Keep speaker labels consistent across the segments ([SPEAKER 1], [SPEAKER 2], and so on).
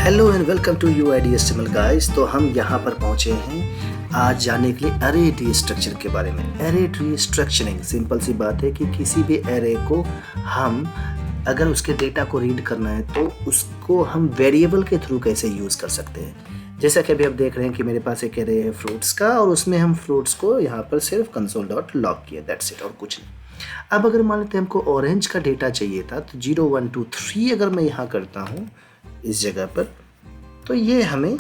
[SPEAKER 1] Hello and welcome to UID HTML guys. तो हम यहाँ पर पहुँचे हैं आज जानने के लिए एरे ट्री स्ट्रक्चर के बारे में। एरे ट्री स्ट्रक्चरिंग सिंपल सी बात है कि किसी भी एरे को हम अगर उसके डेटा को रीड करना है तो उसको हम वेरिएबल के थ्रू कैसे यूज़ कर सकते हैं। जैसा कि अभी आप देख रहे हैं कि मेरे पास एक एरे है फ्रूट्स का और उसमें हम फ्रूट्स को यहाँ पर सिर्फ console.log किया, दैट्स इट और कुछ नहीं। अब अगर मान लेते हैं हमको ऑरेंज का डेटा चाहिए था तो 0 1 2 3 अगर मैं यहाँ करता हूँ इस जगह पर तो ये हमें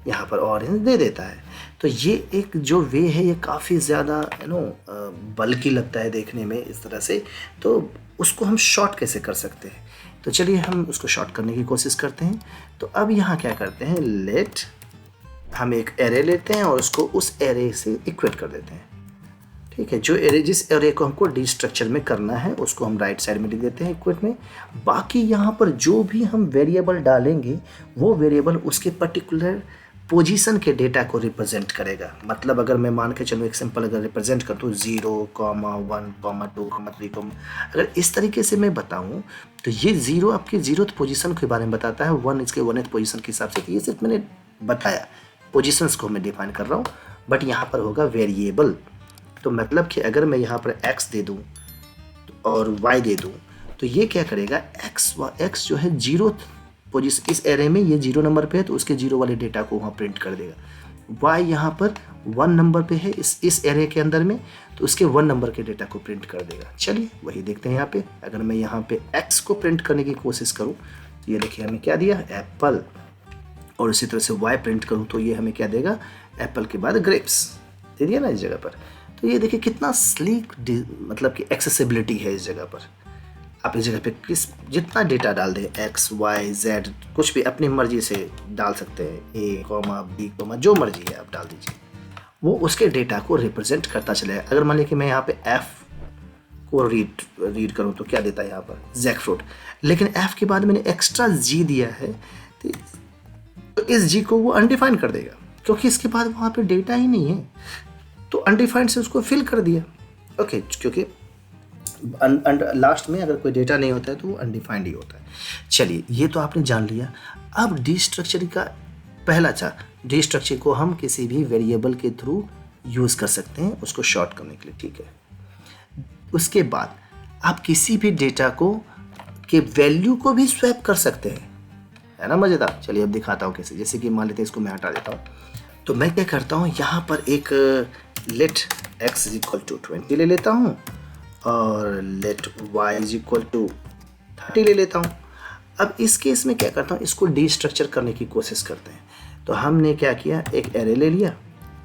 [SPEAKER 1] यहाँ पर ऑरेंज दे देता है। तो ये एक जो वे है ये काफ़ी ज़्यादा बल्कि लगता है देखने में इस तरह से। तो उसको हम शॉर्ट कैसे कर सकते हैं, तो चलिए हम उसको शॉर्ट करने की कोशिश करते हैं। तो अब यहाँ क्या करते हैं, लेट हम एक एरे लेते हैं और उसको उस एरे से इक्वेट कर देते हैं। ठीक है, जो एरे जिस एरे को हमको डी स्ट्रक्चर में करना है उसको हम राइट साइड में लिख देते हैं इक्वेट में। बाकी यहाँ पर जो भी हम वेरिएबल डालेंगे वो वेरिएबल उसके पर्टिकुलर पोजीशन के डेटा को रिप्रेजेंट करेगा। मतलब अगर मैं मान के चलूँ एक सिंपल अगर रिप्रेजेंट कर दूँ 0, 1, 2, 3, अगर इस तरीके से मैं बताऊँ तो ये 0 आपकी 0th पोजीशन के बारे में बताता है, 1 इसके 1th पोजीशन के हिसाब से। तो ये सिर्फ मैंने बताया पोजीशंस को मैं डिफाइन कर रहा हूँ, बट यहाँ पर होगा वेरिएबल। तो मतलब कि अगर मैं यहाँ पर x दे दूँ और y दे दूँ तो ये क्या करेगा, x जो है 0th पोजीशन इस एरे में ये 0 नंबर पे है तो उसके 0 वाले डेटा को वहाँ प्रिंट कर देगा। y यहाँ पर 1 नंबर पे है इस एरे के अंदर में तो उसके 1 नंबर के डेटा को प्रिंट कर देगा। चलिए वही देखते हैं यहाँ पे। अगर मैं यहाँ पे x को प्रिंट करने की कोशिश करूँ तो ये देखिए हमें क्या दिया, एप्पल। और इसी तरह से y प्रिंट करूँ तो ये हमें क्या देगा, एप्पल के बाद ग्रेप्स दे दिया ना इस जगह पर। तो ये देखिए कितना स्लीक मतलब कि एक्सेसिबिलिटी है इस जगह पर। आप इस जगह पे जितना डेटा डाल दें x, y, z कुछ भी अपनी मर्जी से डाल सकते हैं, a, b, जो मर्जी है आप डाल दीजिए, वो उसके डेटा को रिप्रेजेंट करता चलेगा। अगर मान लीजिए कि मैं यहाँ पे f को रीड करूँ तो क्या देता है यहाँ पर, जैक फ्रूट। लेकिन f के बाद मैंने एक्स्ट्रा g दिया है तो इस g को वो अनडिफाइंड कर देगा क्योंकि इसके बाद वहाँ पे डेटा ही नहीं है। तो अनडिफाइंड से उसको फिल कर दिया। ओके, क्योंकि लास्ट में अगर कोई डेटा नहीं होता है तो वो अनडिफाइंड ही होता है। चलिए ये तो आपने जान लिया। अब डी स्ट्रक्चर का पहला डी स्ट्रक्चर को हम किसी भी वेरिएबल के थ्रू यूज़ कर सकते हैं उसको शॉर्ट करने के लिए। ठीक है, उसके बाद आप किसी भी डेटा को के वैल्यू को भी स्वैप कर सकते हैं, है ना मज़ेदार। चलिए अब दिखाता हूँ कैसे। जैसे कि मान लेते हैं इसको मैं हटा देता हूँ तो मैं क्या करता हूँ, यहाँ पर एक लेट x = 20 ले लेता हूँ और लेट y = 30 ले लेता हूँ। अब इस केस में क्या करता हूँ, इसको डी स्ट्रक्चर करने की कोशिश करते हैं। तो हमने क्या किया, एक एरे ले लिया,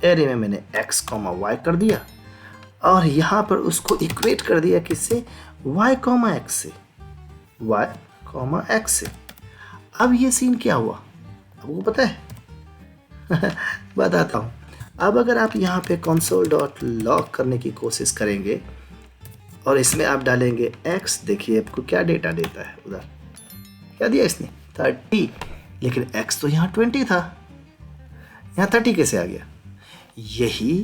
[SPEAKER 1] एरे में मैंने x, y कर दिया और यहाँ पर उसको इक्वेट कर दिया किससे, y, x से, y, x से। अब ये सीन क्या हुआ आपको पता है बताता हूँ। अब अगर आप यहाँ पे console.log करने की कोशिश करेंगे और इसमें आप डालेंगे x, देखिए आपको क्या डेटा देता है। उधर क्या दिया इसने, 30, लेकिन x तो यहाँ 20 था, यहाँ 30 कैसे आ गया। यही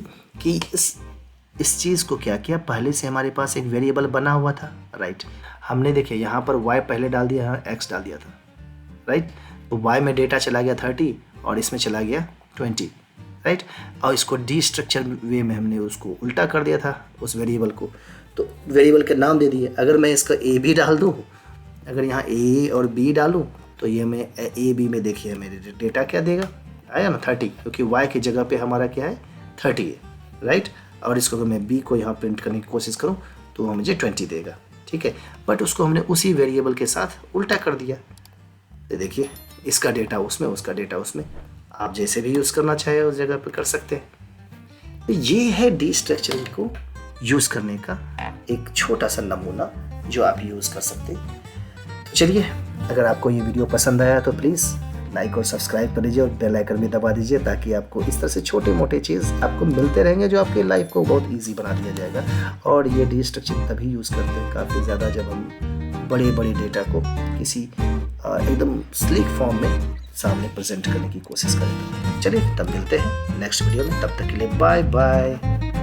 [SPEAKER 1] कि इस चीज़ को क्या किया, पहले से हमारे पास एक वेरिएबल बना हुआ था, राइट। हमने देखिए यहाँ पर y पहले डाल दिया, यहाँ x डाल दिया था, राइट। तो y में डेटा चला गया 30 और इसमें चला गया 20, राइट। और इसको डी स्ट्रक्चर वे में हमने उसको उल्टा कर दिया था उस वेरिएबल को, तो वेरिएबल के नाम दे दिए। अगर मैं इसका a भी डाल दूँ, अगर यहाँ a और b डालूँ तो ये मैं a b में देखिए मेरे डेटा क्या देगा, आया ना 30, क्योंकि y की जगह पे हमारा क्या है 30 है, राइट। और इसको अगर मैं b को यहाँ प्रिंट करने की कोशिश करूँ तो वो मुझे 20 देगा, ठीक है। बट उसको हमने उसी वेरिएबल के साथ उल्टा कर दिया। तो देखिए इसका डेटा उसमें, उसका डेटा उसमें, आप जैसे भी यूज़ करना चाहे उस जगह पे कर सकते हैं। तो ये है डी स्ट्रक्चरिंग को यूज़ करने का एक छोटा सा नमूना जो आप यूज़ कर सकते हैं। तो चलिए, अगर आपको ये वीडियो पसंद आया तो प्लीज़ लाइक और सब्सक्राइब कर दीजिए और बेल आइकन भी दबा दीजिए ताकि आपको इस तरह से छोटे मोटे चीज़ आपको मिलते रहेंगे जो आपके लाइफ को बहुत ईजी बना दिया जाएगा। और ये डी स्ट्रक्चरिंग तभी यूज़ करते हैं काफ़ी ज़्यादा जब हम बड़े डेटा को किसी एकदम स्लीक फॉर्म में सामने प्रेजेंट करने की कोशिश करेंगे। चलिए तब मिलते हैं नेक्स्ट वीडियो में, तब तक के लिए बाय बाय।